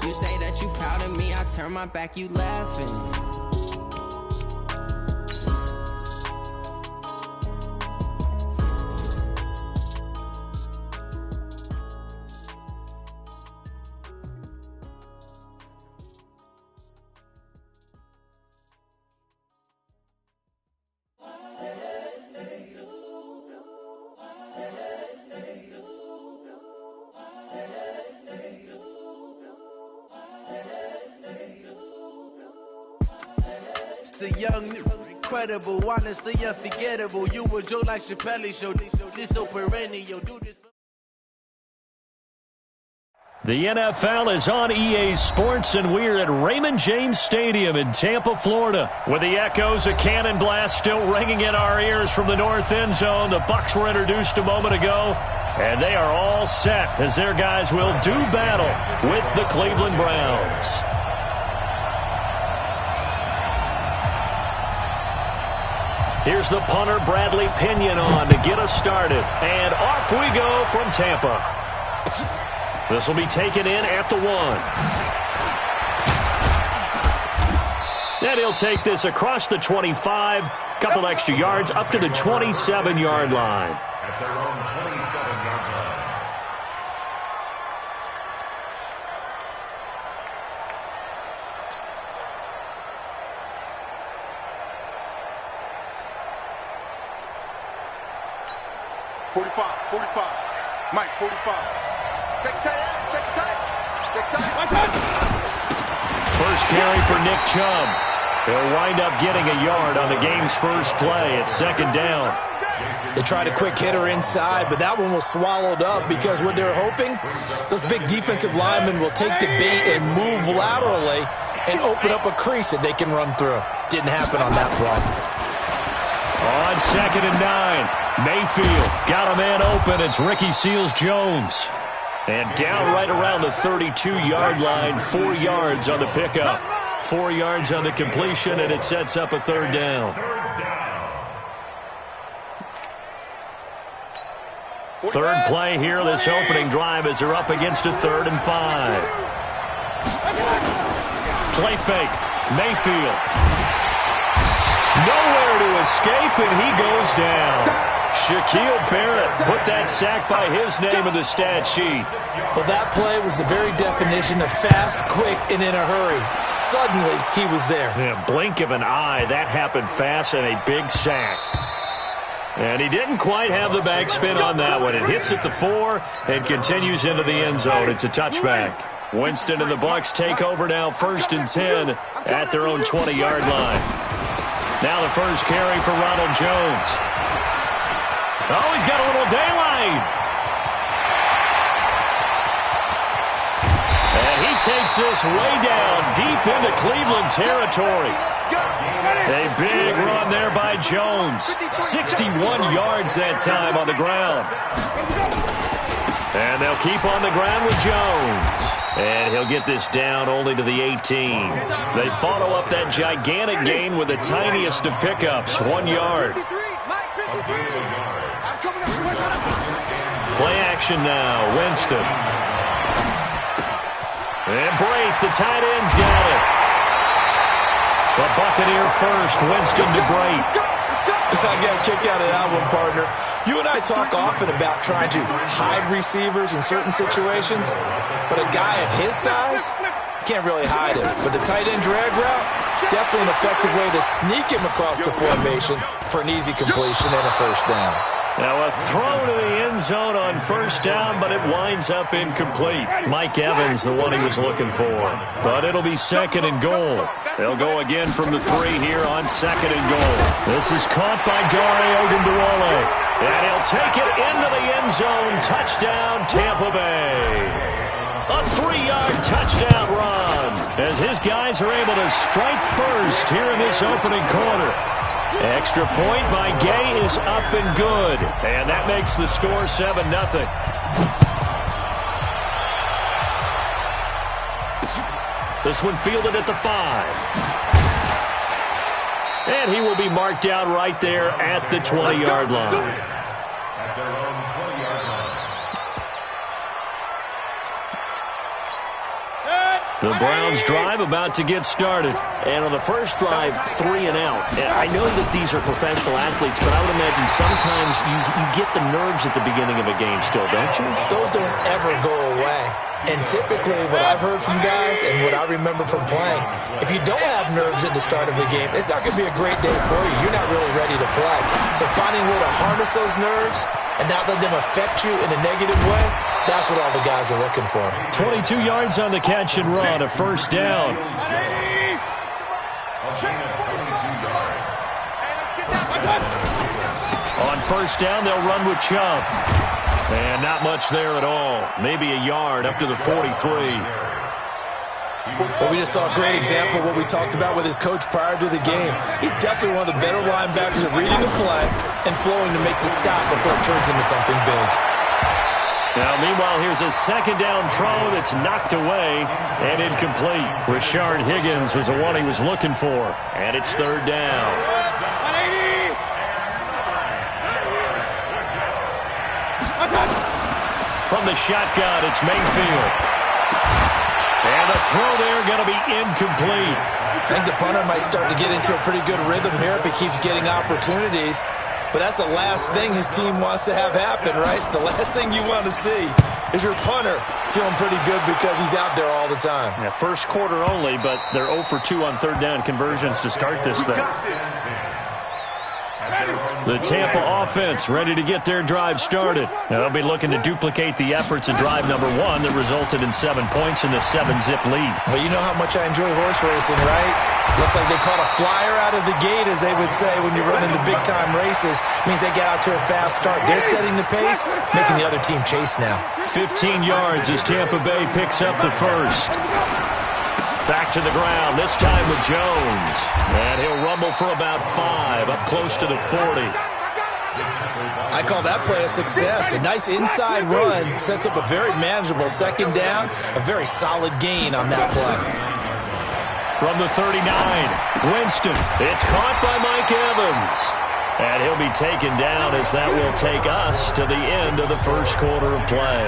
You say that you proud of me, I turn my back, you laughing. The young, incredible, honestly unforgettable. You a joke like Chappelle Show. This so perennial. Do this. The NFL is on EA Sports, and we're at Raymond James Stadium in Tampa, Florida. With the echoes of cannon blast still ringing in our ears from the north end zone, the Bucs were introduced a moment ago, and they are all set as their guys will do battle with the Cleveland Browns. Here's the punter, Bradley Pinion, on to get us started. And off we go from Tampa. This will be taken in at the 1. And he'll take this across the 25, couple extra yards, up to the 27-yard line. At their own 27-yard line. Mike, 45. Check tight. First carry for Nick Chubb. He'll wind up getting a yard on the game's first play at second down. They tried a quick hitter inside, but that one was swallowed up because what they're hoping, those big defensive linemen will take the bait and move laterally and open up a crease that they can run through. Didn't happen on that play. On second and 9. Mayfield got a man open. It's Ricky Seals-Jones. And down right around the 32-yard line, 4 yards on the pickup. 4 yards on the completion, and it sets up a third down. Third play here, this opening drive, as they're up against a 3rd and 5. Play fake. Mayfield. Nowhere to escape, and he goes down. Shaquille Barrett put that sack by his name in the stat sheet. Well, that play was the very definition of fast, quick, and in a hurry. Suddenly, he was there. Yeah, blink of an eye, that happened fast, and a big sack. And he didn't quite have the backspin on that one. It hits at the 4 and continues into the end zone. It's a touchback. Winston and the Bucs take over now, 1st and 10 at their own 20-yard line. Now the first carry for Ronald Jones. Oh, he's got a little daylight. And he takes this way down, deep into Cleveland territory. A big run there by Jones. 61 yards that time on the ground. And they'll keep on the ground with Jones. And he'll get this down only to the 18. They follow up that gigantic gain with the tiniest of pickups, 1 yard. Play action now, Winston. And Brate, the tight end's got it. The Buccaneer first, Winston to Brate. I got a kick out of that one, partner. You and I talk often about trying to hide receivers in certain situations, but a guy of his size, can't really hide him. But the tight end drag route, definitely an effective way to sneak him across the formation for an easy completion and a first down. Now a throw to the end zone on first down, but it winds up incomplete. Mike Evans, the one he was looking for. But it'll be 2nd and goal. They'll go again from the 3 here on 2nd and goal. This is caught by Dare Ogunbowale. And he'll take it into the end zone. Touchdown, Tampa Bay. A 3-yard touchdown run as his guys are able to strike first here in this opening quarter. Extra point by Gay is up and good. And that makes the score 7-0. This one fielded at the 5. And he will be marked down right there at the 20-yard line. At their own 20-yard line. The Browns drive about to get started. And on the first drive, 3 and out. I know that these are professional athletes, but I would imagine sometimes you get the nerves at the beginning of a game still, don't you? Those don't ever go away. And typically what I've heard from guys and what I remember from playing, if you don't have nerves at the start of the game, it's not going to be a great day for you. You're not really ready to play. So finding a way to harness those nerves and not let them affect you in a negative way, that's what all the guys are looking for. 22 yards on the catch and run, a first down. On first down, they'll run with Chubb. And not much there at all. Maybe a yard up to the 43. Well, we just saw a great example of what we talked about with his coach prior to the game. He's definitely one of the better linebackers at reading the play and flowing to make the stop before it turns into something big. Now, meanwhile, here's a second down throw that's knocked away and incomplete. Rashard Higgins was the one he was looking for. And it's third down. From the shotgun, it's Mayfield. And the throw there going to be incomplete. I think the punter might start to get into a pretty good rhythm here if he keeps getting opportunities. But that's the last thing his team wants to have happen, right? The last thing you want to see is your punter feeling pretty good because he's out there all the time. Yeah, first quarter only, but they're 0 for 2 on third down conversions to start this thing. The Tampa offense ready to get their drive started. They'll be looking to duplicate the efforts of drive number 1 that resulted in 7 points in the 7-zip lead. Well, you know how much I enjoy horse racing, right? Looks like they caught a flyer out of the gate, as they would say when you're running the big-time races. Means they get out to a fast start. They're setting the pace, making the other team chase now. 15 yards as Tampa Bay picks up the first. Back to the ground, this time with Jones. And he'll rumble for about 5, up close to the 40. I call that play a success. A nice inside run sets up a very manageable second down. A very solid gain on that play. From the 39, Winston. It's caught by Mike Evans. And he'll be taken down as that will take us to the end of the first quarter of play.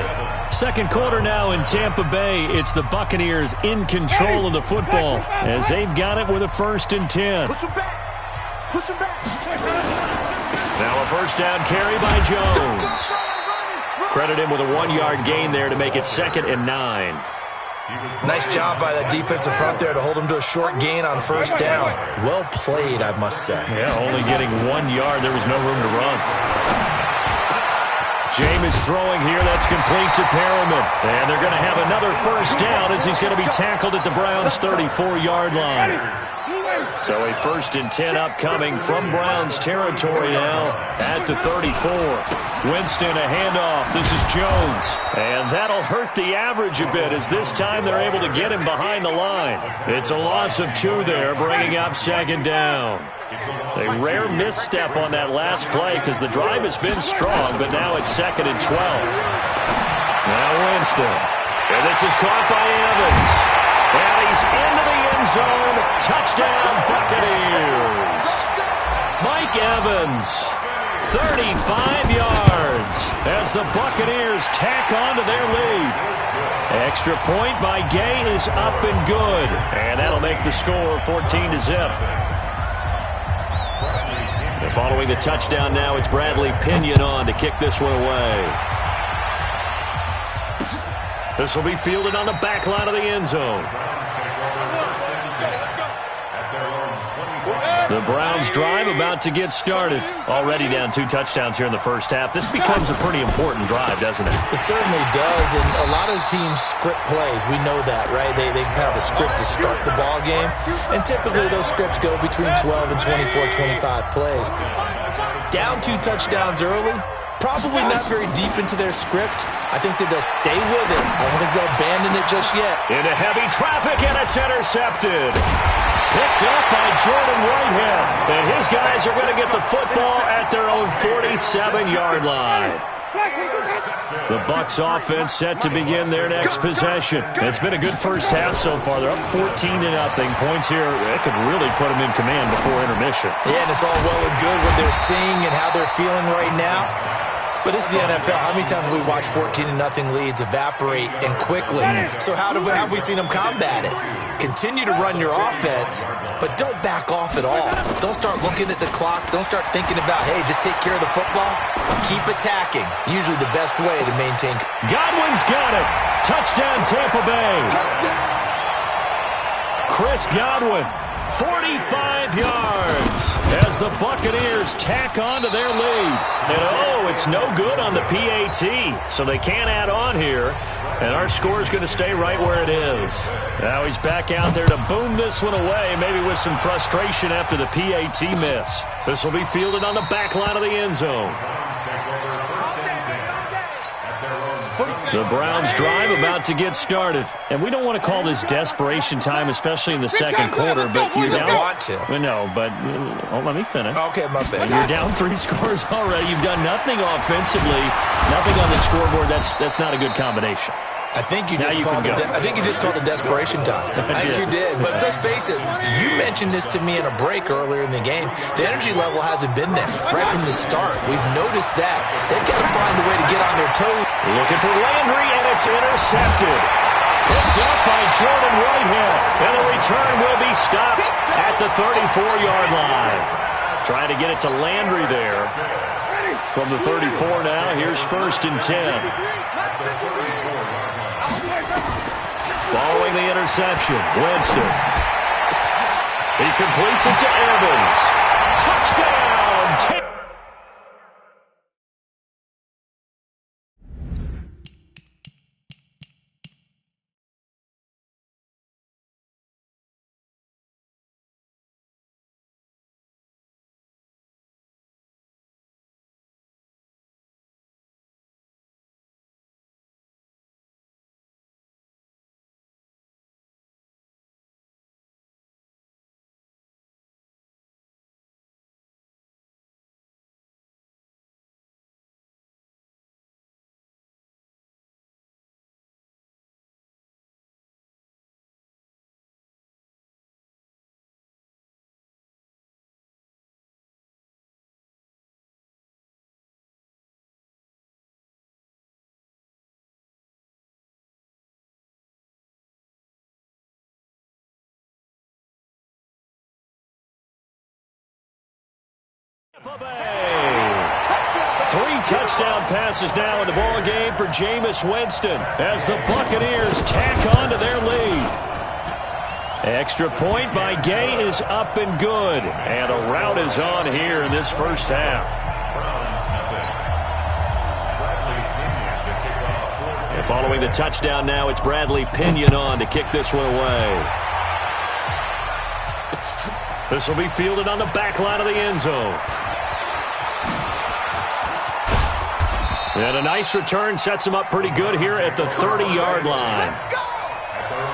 Second quarter now in Tampa Bay. It's the Buccaneers in control of the football as they've got it with a 1st and 10. Push him back. Push him back. Now a first down carry by Jones. Credit him with a 1-yard gain there to make it 2nd and 9. Nice job by that defensive front there to hold him to a short gain on first down. Well played, I must say. Yeah, only getting 1 yard. There was no room to run. Jameis throwing here. That's complete to Perriman. And they're going to have another first down as he's going to be tackled at the Browns' 34-yard line. So a 1st and 10 upcoming from Browns territory now at the 34. Winston, a handoff. This is Jones. And that'll hurt the average a bit as this time they're able to get him behind the line. It's a loss of 2 there, bringing up 2nd down. A rare misstep on that last play because the drive has been strong, but now it's 2nd and 12. Now Winston. And this is caught by Evans. And he's into the end zone. Touchdown, Buccaneers. Mike Evans, 35 yards as the Buccaneers tack on to their lead. Extra point by Gay is up and good. And that'll make the score 14-0. Following the touchdown now, it's Bradley Pinion on to kick this one away. This will be fielded on the back line of the end zone. The Browns drive about to get started. Already down 2 touchdowns here in the first half. This becomes a pretty important drive, doesn't it? It certainly does, and a lot of the teams script plays. We know that, right? They have a script to start the ball game, and typically those scripts go between 12 and 24, 25 plays. Down 2 touchdowns early, probably not very deep into their script. I think that they'll stay with it. I don't think they'll abandon it just yet. Into heavy traffic, and it's intercepted. Picked up by Jordan Whitehead. And his guys are going to get the football at their own 47-yard line. The Bucs offense set to begin their next possession. It's been a good first half so far. They're up 14-0. Points here, it could really put them in command before intermission. Yeah, and it's all well and good what they're seeing and how they're feeling right now. But this is the NFL. How many times have we watched 14-0 leads evaporate and quickly? So how have we seen them combat it? Continue to run your offense, but don't back off at all. Don't start looking at the clock. Don't start thinking about, hey, just take care of the football. Keep attacking. Usually the best way to maintain. Godwin's got it. Touchdown, Tampa Bay. Chris Godwin, 45 yards as the Buccaneers tack on to their lead. And, it's no good on the PAT, so they can't add on here. And our score is going to stay right where it is. Now he's back out there to boom this one away, maybe with some frustration after the PAT miss. This will be fielded on the back line of the end zone. The Browns drive about to get started. And we don't want to call this desperation time, especially in the second quarter, but you're down. You want to. No, but let me finish. Okay, my bad. You're down 3 scores already. You've done nothing offensively, nothing on the scoreboard. That's not a good combination. I think you just called it desperation time. I think you did. But let's face it, you mentioned this to me in a break earlier in the game. The energy level hasn't been there right from the start. We've noticed that. They've got to find a way to get on their toes. Looking for Landry, and it's intercepted. Picked up by Jordan Whitehead. And the return will be stopped at the 34-yard line. Trying to get it to Landry there. From the 34 now, here's 1st and 10. Following the interception, Winston. He completes it to Evans. Touchdown! Tampa Bay. 3 touchdown passes now in the ball game for Jameis Winston as the Buccaneers tack on to their lead. Extra point by Gay is up and good. And a rout is on here in this first half. And following the touchdown now, it's Bradley Pinion on to kick this one away. This will be fielded on the back line of the end zone. And a nice return sets him up pretty good here at the 30-yard line.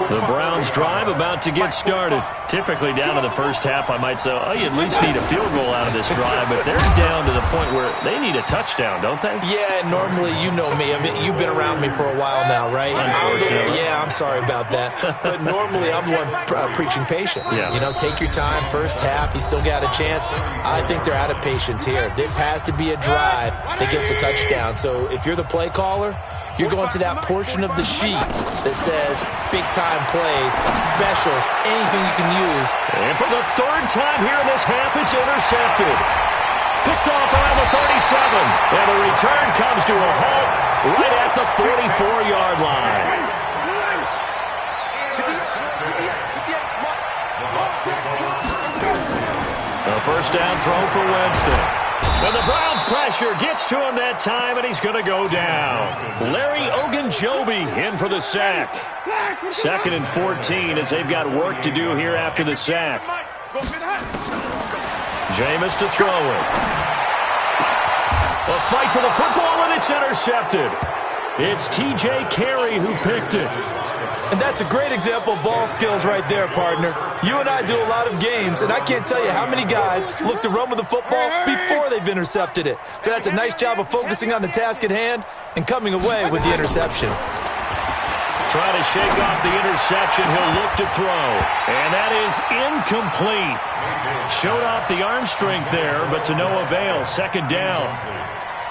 The Browns drive about to get started. Typically down in the first half, I might say, you at least need a field goal out of this drive, but they're down to the point where they need a touchdown, don't they? Yeah, normally, you know me. I mean, you've been around me for a while now, right? Unfortunately. I'm sorry about that. But normally, I'm the one preaching patience. Yeah. You know, take your time. First half, you still got a chance. I think they're out of patience here. This has to be a drive that gets a touchdown. So if you're the play caller, you're going to that portion of the sheet that says big-time plays, specials, anything you can use. And for the 3rd time here in this half, it's intercepted. Picked off around the 37. And the return comes to a halt right at the 44-yard line. A first down throw for Winston. And the Browns pressure gets to him that time, and he's going to go down. Larry Ogunjobi in for the sack. 2nd and 14 as they've got work to do here after the sack. Jameis to throw it. A fight for the football, and it's intercepted. It's T.J. Carey who picked it. And that's a great example of ball skills right there, partner. You and I do a lot of games, and I can't tell you how many guys look to run with the football before they've intercepted it. So that's a nice job of focusing on the task at hand and coming away with the interception. Trying to shake off the interception. He'll look to throw. And that is incomplete. Showed off the arm strength there, but to no avail. 2nd down.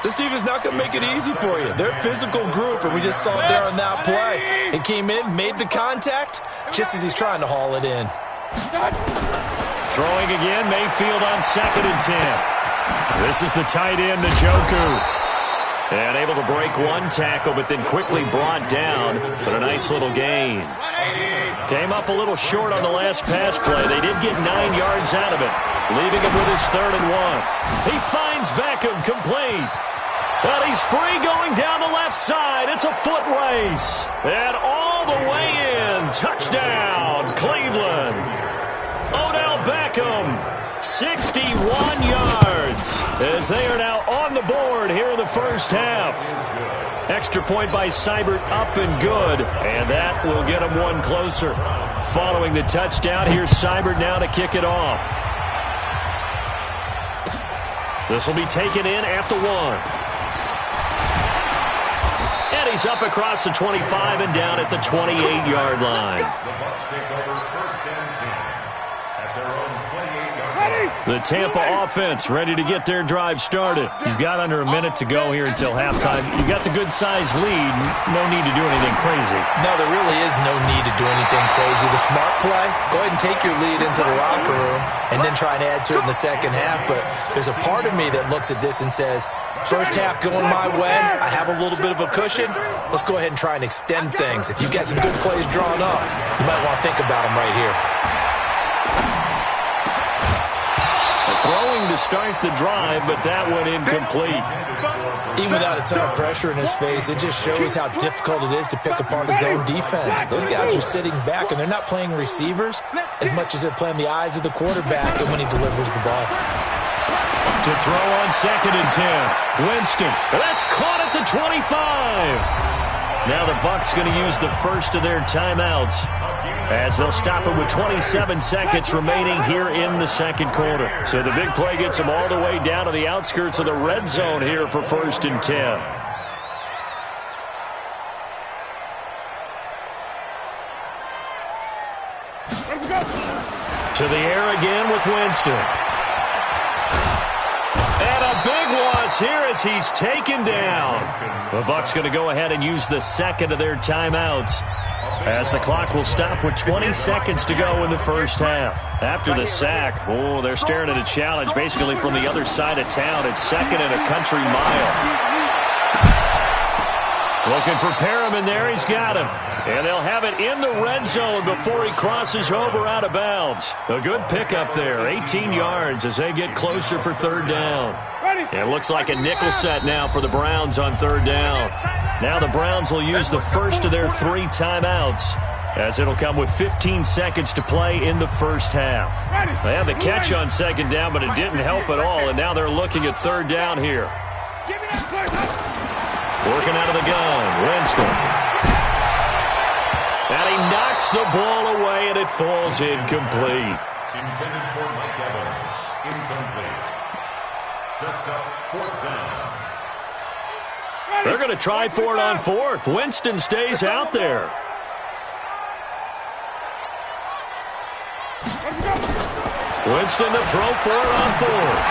This defense is not going to make it easy for you. They're a physical group, and we just saw it there on that play. It came in, made the contact, just as he's trying to haul it in. Throwing again, Mayfield on 2nd and 10. This is the tight end, Njoku. And able to break one tackle, but then quickly brought down. But a nice little gain. Came up a little short on the last pass play. They did get 9 yards out of it, leaving him with his 3rd and 1. He finds Beckham, complete. But he's free going down the left side. It's a foot race. And all the way in. Touchdown, Cleveland. Odell Beckham, 61 yards, as they are now on the board here in the first half. Extra point by Seibert, up and good, and that will get them one closer. Following the touchdown, here's Seibert now to kick it off. This will be taken in at the 1. And he's up across the 25 and down at the 28-yard line. The Tampa offense ready to get their drive started. You've got under a minute to go here until halftime. You've got the good-sized lead. No need to do anything crazy. No, there really is no need to do anything crazy. The smart play, go ahead and take your lead into the locker room and then try and add to it in the second half. But there's a part of me that looks at this and says, first half going my way, I have a little bit of a cushion. Let's go ahead and try and extend things. If you've got some good plays drawn up, you might want to think about them right here. Throwing to start the drive, but that one incomplete. Even without a ton of pressure in his face, it just shows how difficult it is to pick apart his own defense. Those guys are sitting back, and they're not playing receivers as much as they're playing the eyes of the quarterback and when he delivers the ball. To throw on 2nd and 10. Winston. That's caught at the 25. Now the Bucs going to use the first of their timeouts, as they'll stop it with 27 seconds remaining here in the second quarter. So the big play gets them all the way down to the outskirts of the red zone here for 1st and 10. To the air again with Winston. And a big loss here as he's taken down. The Bucs going to go ahead and use the second of their timeouts, as the clock will stop with 20 seconds to go in the first half. After the sack, they're staring at a challenge basically from the other side of town. It's 2nd and a country mile. Looking for Perriman there. He's got him. And they'll have it in the red zone before he crosses over out of bounds. A good pickup there. 18 yards as they get closer for 3rd down. It looks like a nickel set now for the Browns on 3rd down. Now the Browns will use the first of their 3 timeouts, as it'll come with 15 seconds to play in the first half. They had the catch on 2nd down, but it didn't help at all, and now they're looking at 3rd down here. Working out of the gun, Winston. And he knocks the ball away, and it falls incomplete. Intended for Mike Evans. Incomplete. Sets up 4th down. They're going to try for it on 4th. Winston stays out there. Winston to throw for it on 4th.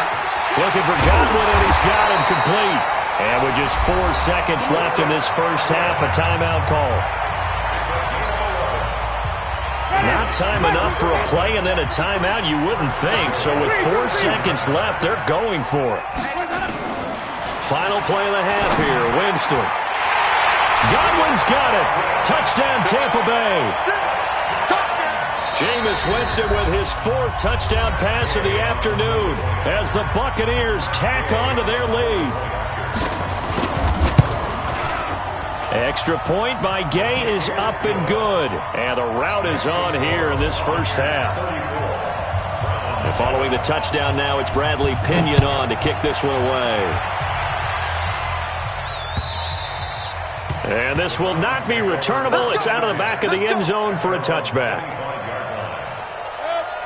Looking for Godwin, and he's got him complete. And with just 4 seconds left in this first half, a timeout call. Not time enough for a play and then a timeout, you wouldn't think. So with 4 seconds left, they're going for it. Final play of the half here, Winston. Godwin's got it. Touchdown, Tampa Bay. Jameis Winston with his 4th touchdown pass of the afternoon as the Buccaneers tack on to their lead. Extra point by Gay is up and good. And the route is on here in this first half. And following the touchdown now, it's Bradley Pinion on to kick this one away. And this will not be returnable. It's out of the back of the end zone for a touchback.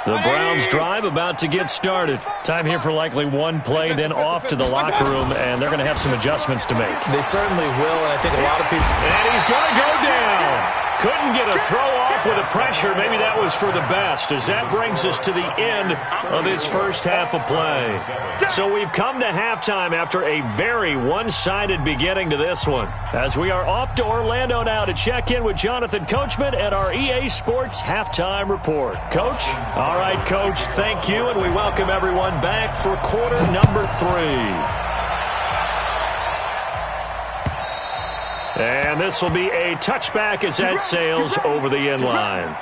The Browns drive about to get started. Time here for likely one play, then off to the locker room, and they're going to have some adjustments to make. They certainly will, and I think a lot of people... And he's going to go down. Couldn't get a throw off with the pressure. Maybe that was for the best, as that brings us to the end of this first half of play. So we've come to halftime after a very one-sided beginning to this one, as we are off to Orlando now to check in with Jonathan Coachman at our EA Sports Halftime Report. Coach? All right, Coach, thank you, and we welcome everyone back for quarter number 3. And this will be a touchback as that sails over the end line.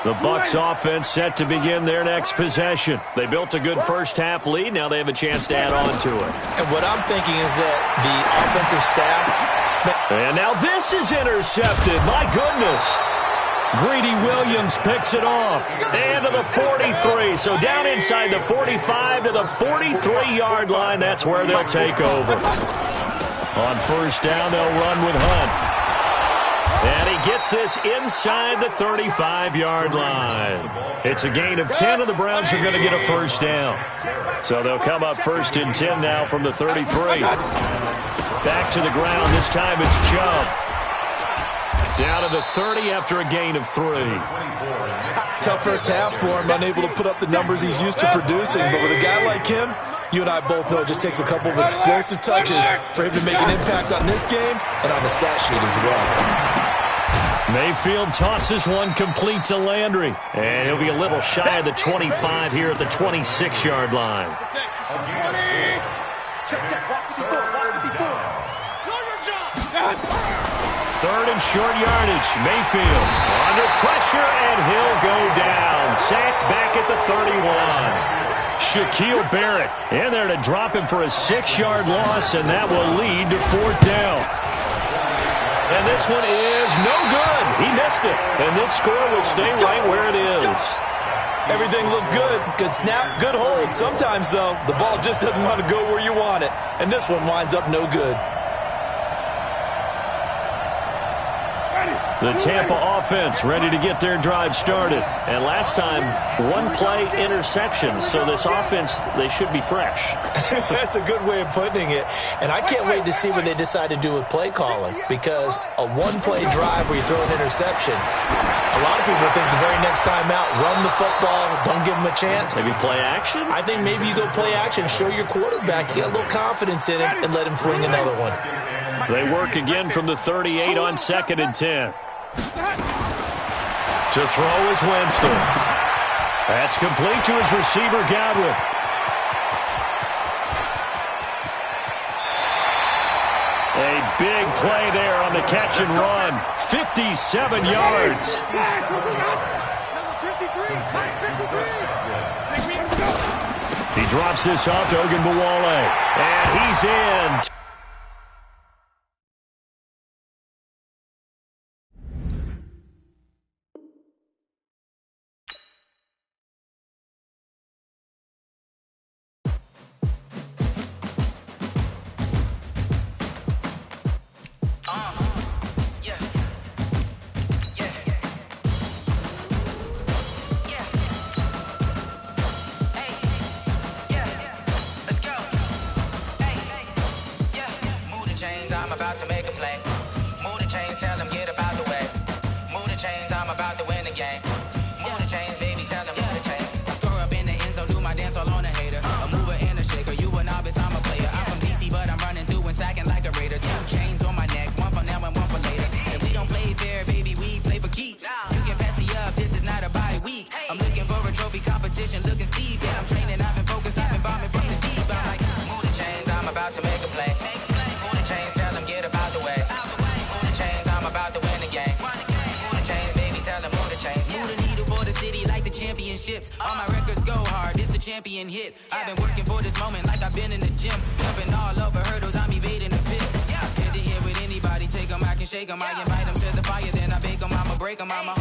The Bucs offense set to begin their next possession. They built a good first-half lead. Now they have a chance to add on to it. And what I'm thinking is that the offensive staff... And now this is intercepted. My goodness. Greedy Williams picks it off. And to the 43. So down inside the 45 to the 43-yard line. That's where they'll take over. On first down, they'll run with Hunt. And he gets this inside the 35-yard line. It's a gain of 10, and the Browns are going to get a first down. So they'll come up first and 10 now from the 33. Back to the ground. This time it's Chubb. Down to the 30 after a gain of 3. Tough first half for him, unable to put up the numbers he's used to producing. But with a guy like him, you and I both know it just takes a couple of explosive touches for him to make an impact on this game and on the stat sheet as well. Mayfield tosses one complete to Landry. And he'll be a little shy of the 25 here at the 26-yard line. Third and short yardage. Mayfield under pressure, and he'll go down. Sacked back at the 31. Shaquille Barrett in there to drop him for a 6-yard loss, and that will lead to 4th down. And this one is no good. He missed it, and this score will stay right where it is. Everything looked good. Good snap, good hold. Sometimes, though, the ball just doesn't want to go where you want it, and this one winds up no good. The Tampa offense ready to get their drive started. And last time, one-play interception. So this offense, they should be fresh. That's a good way of putting it. And I can't wait to see what they decide to do with play calling. Because a one-play drive where you throw an interception, a lot of people think the very next time out, run the football, don't give them a chance. Maybe play action? I think maybe you go play action, show your quarterback, you got a little confidence in him, and let him fling another one. They work again from the 38 on 2nd and 10. To throw is Winston. That's complete to his receiver, Godwin. A big play there on the catch and run. 57 yards. He drops this off to Ogunbowale. And he's in. About to make a play. Move the chains, tell them get about the way. Move the chains, I'm about to win the game. Move the chains, baby, tell them move the chains. I score up in the end zone, do my dance all on a hater. A mover and a shaker, you a novice, I'm a player. I'm from DC, but I'm running through and sacking like a raider. 2 chains on my neck, one for now and one for later. And we don't play fair, baby, we play for keeps. You can pass me up, this is not a bye week. I'm looking for a trophy competition, looking steep. Yeah, I'm training, I've been focused, I've been bombing from the deep. I'm like, move the chains, I'm about to make a play. Move the chains, tell them get about the way. Move the chains, I'm about to win the game. Move the chains, baby, tell them move the chains. Move the needle for the city like the championships. All my records go hard, it's a champion hit. I've been working for this moment like I've been in the gym. Jumping all over hurdles, I'm evading the pit. Head to head with anybody, take them, I can shake them. I invite them to the fire, then I bake them, I'ma break them, I'ma